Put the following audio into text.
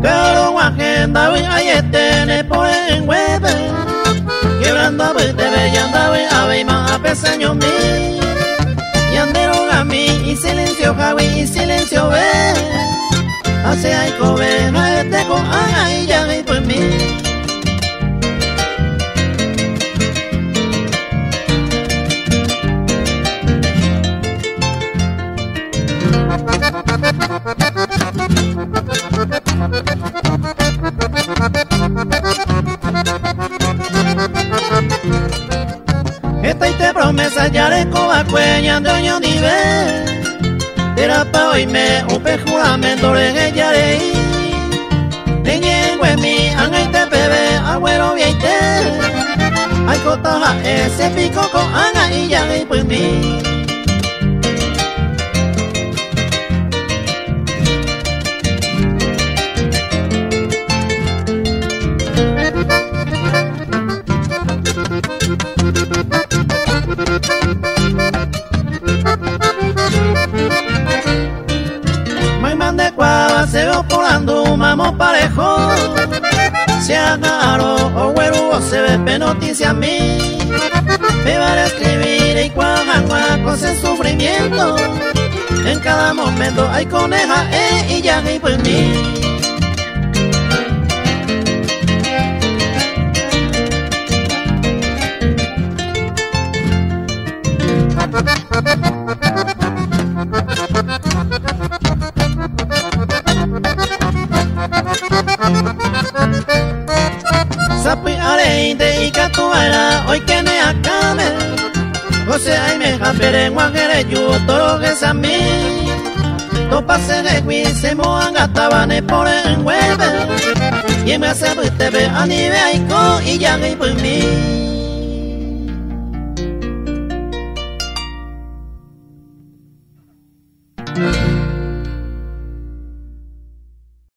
Pero agenda voy a yetene por en web quebrando pues te ve yanda voy a ver más a peseño mi yandero a mí y silencio javi y silencio ve hace ay cobe no este con ay ya y por mí. Esta y te promesa ya le coba cueña de oño nivel Tira pa hoy me un juramento le ya leí Niñen en mi anga y te bebe agüero vieite Ay cotaja ese pico con anga y ya y pues mí. De cuava se veo volando mamo parejo se agarró o güero se ve noticia a mí me van a escribir y cuajagua con ese sufrimiento en cada momento hay coneja y ya y por mí. Sapi areinte y catuara hoy que ne acabe José ay me japere guagere yo todo que es a mí no pase de guise moanga tabane por en web y me hace te ve a nivel y ya y por mí.